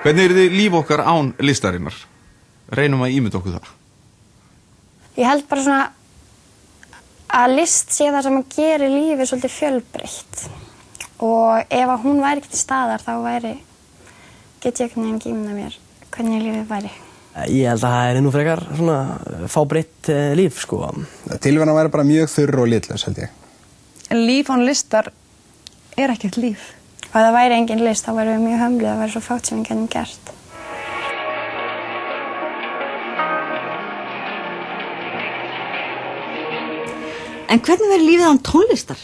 Hvernig yrði líf okkar án listarinnar? Reynum að ímynda okkur það. Ég held bara svona að list sé það sem að gera lífið svolítið fjölbreytt. Og ef að hún væri ekki til staðar þá get ég einhvern veginn ekki ímyndað mér hvernig lífið væri. Ég held að það er nú frekar svona fábreytt líf, sko. Tilveruna væri bara mjög þurr og litlaus, held ég. En líf án listar ekkert líf. Ef það væri engin list, þá væri við mjög hömluð, það væri svo fátt sem við getum gert. En hvernig verður lífið án tónlistar?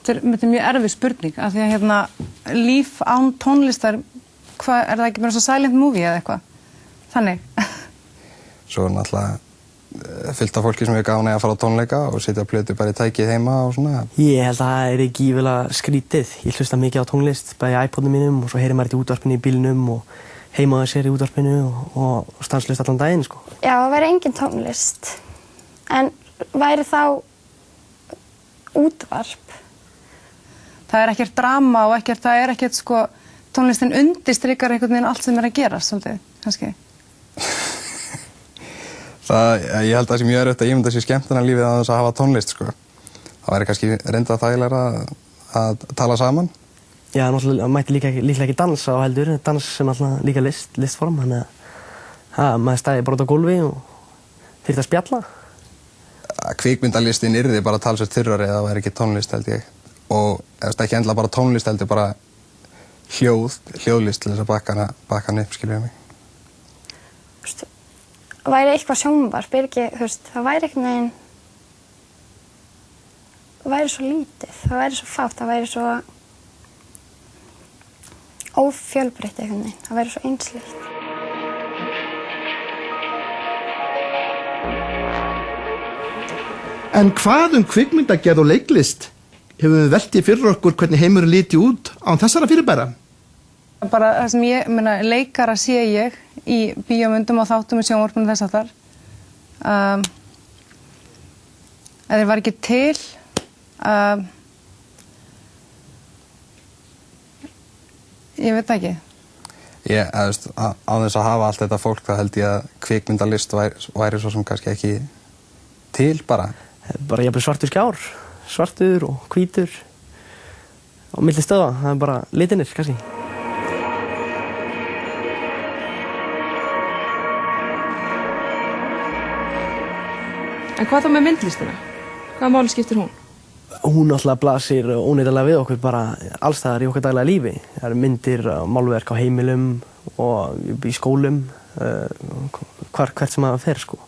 Þetta er mjög erfið spurning, af því að líf án tónlistar, er það ekki bara svo silent movie eða eitthvað? Þannig. Svo náttúrulega fullt af fólki sem er gáðan að fara á tónleika og setja plötu bara í tækið heima og svona. Ég held að það er gífilega skrítið. Ég hlusta mikið á tónlist, bæði í iPodnum mínum og svo heyrir maður þetta í útvarpinu í bílnum og heima á sér í útvarpinu og stanslaust allan daginn, sko. Já, það væri engin tónlist. En væri þá útvarp? Það er ekkert drama og það er ekkert, sko, tónlistin undirstrikar einhvern veginn allt sem er að gerast, svolítið, kannski. Ég held að það sé mjög erfitt að ímynda sér skemmtunarlífið að þess að hafa tónlist, sko. Það væri kannski reynda þægilegra að tala saman. Já, náttúrulega mætti líklega ekki dansa á heldur. Dans er náttúrulega líka listform, þannig að maður stæði bara út á gólfi og þyrfti að spjalla. Kvikmyndalistin yrði bara talsvert þurrari eða það væri ekki tónlist, held ég. Og ef það ekki endla bara tónlist, heldur bara hljóðlist til þess að bakka hann upp, skilur ég mig. Væri eitthvað sjónvarp, það væri einhvern veginn, það væri svo lítið, það væri svo fátt, það væri svo ófjölbreytt einhvern veginn, það væri svo einsleitt. En hvað kvikmyndagerð og leiklist? Hefur við veltið fyrir okkur hvernig heimurinn líti út án þessara fyrirbæra? Bara það sem leikara sé ég í bíómyndum og þáttum í sjónvarpinu þess að þar. Ef þeir var ekki til, ég veit ekki. Á þess að hafa allt þetta fólk, þá held ég að kvikmyndalist væri svo sem kannski ekki til bara. Bara jafnvel svartur skjár, svartur og hvítur og milli stöða, það er bara litinir, kannski. En hvað þá með myndlistina? Hvaða máli skiptir hún? Hún náttúrulega blasir óneitanlega við okkur bara allstaðar í okkar daglega lífi. Það eru myndir, málverk á heimilum og í skólum, hvert sem það fer, sko.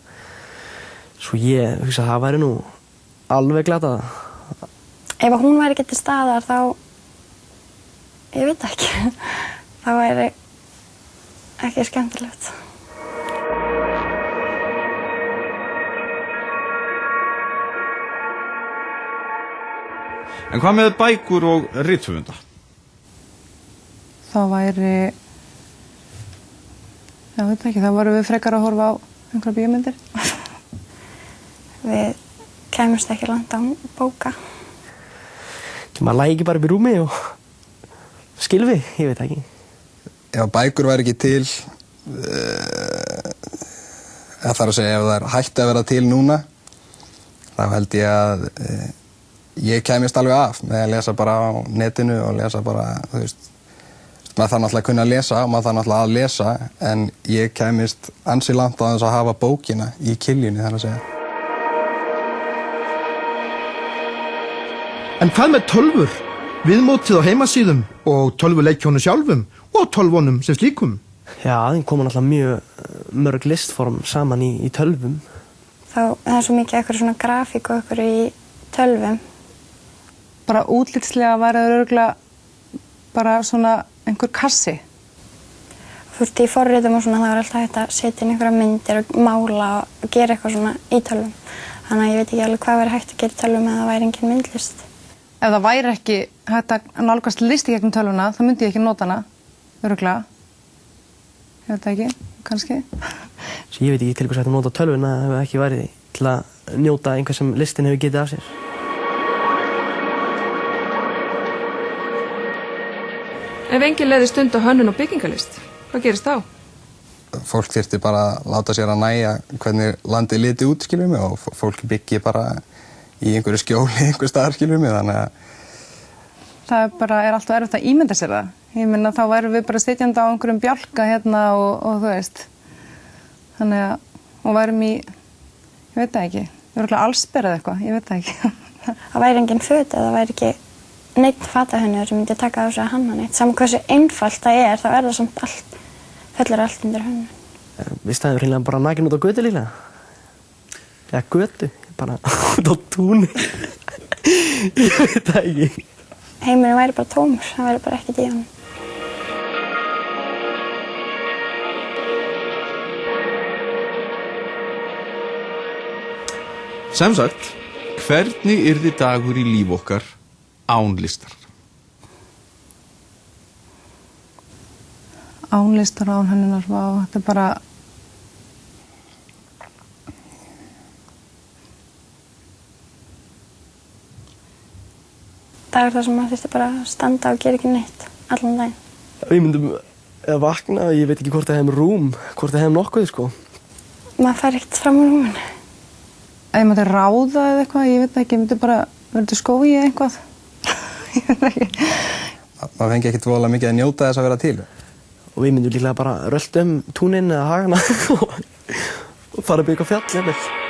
Svo ég hugsa að það væri nú alveg glatað. Ef hún væri ekki til staðar þá, ég veit ekki, það væri ekki skemmtilegt. En hvað með bækur og rithöfunda? Það væri, ég veit ekki, það voru við frekar að horfa á einhverja bíómyndir. Við kæmumst ekki langt án bóka. Maður lægi ekki bara upp í rúmi og skilfi, ég veit ekki. Ef bækur væri ekki til, það þarf að segja ef það er hægt að vera til núna, þá held ég að ég kæmist alveg af með að lesa bara á netinu og lesa bara, þú veist, maður þarf náttúrulega að kunna að lesa og maður þarf náttúrulega að lesa, en ég kæmist ansi langt á þess að hafa bókina í kiljunni, þar að segja. En hvað með tölvur? Viðmótið á heimasíðum og tölvuleikjónu sjálfum og tölvunum sem slíkum? Já, þeim koma náttúrulega mjög mörg listform saman í tölvum. Það er svo mikið eitthvað svona grafík og eitthvað í tölvum. Bara útlitslega væri það örugglega bara svona einhver kassi. Þú veist, í forritum og svona, það var alltaf hægt að setja inn einhverja myndir og mála og gera eitthvað svona í tölvum. Þannig að ég veit ekki alveg hvað væri hægt að gera í tölvum ef það væri engin myndlist. Ef það væri ekki hægt að nálgast list í gegnum tölvuna, þá myndi ég ekki nota hana, örugglega. Ég veit ekki, kannski. Svo ég veit ekki til hvers hægt að nota tölvuna ef það ekki væri til að njóta einhver sem listin hefur getið af sér. Ef engin leiði stund á hönnun og byggingalist, hvað gerist þá? Fólk þyrfti bara að láta sér að næja hvernig landið liti út, skilur mig, og fólk byggi bara í einhverju skjóli, einhver staðar, skilur mig, þannig að Það er alltaf erfitt að ímynda sér það. Ég meina, þá værum við bara sitjandi á einhverjum bjálka hérna og þú veist. Þannig að, og værum í, ég veit það ekki, örugglega allsberað eitthvað, ég veit það ekki. Það væri engin föt eða það væri ekki neitt fatahönnur sem myndi taka á sig að hanna neitt. Saman hversu einfalt það er, þá það samt allt, fellur allt undir hönnun. Við stæðum hreinlega bara nakin út á götu líklega. Eða götu, bara út á túni. Ég veit það ekki. Heimurinn væri bara tómur, það væri bara ekkert í honum. Sem sagt, hvernig yrði dagur í líf okkar án listar? Án listar og án hönnunar, þetta bara... Dagur þar sem maður þurfti bara að standa og gera ekki neitt allan daginn. Við myndum að vakna, ég veit ekki hvort það hefum rúm, hvort það hefum nokkuð, sko. Maður fær ekkert fram úr rúminu. Ef ég mátti ráða eða eitthvað, ég veit ekki, ég myndi bara verið til skói eða eitthvað. Ég veit ekki. maður fengi ekkert voðalega mikið að njóta þess að vera til. Og við myndum líklega bara rölda túnin eða hagana og fara upp í eitthvað fjall, jafnvel.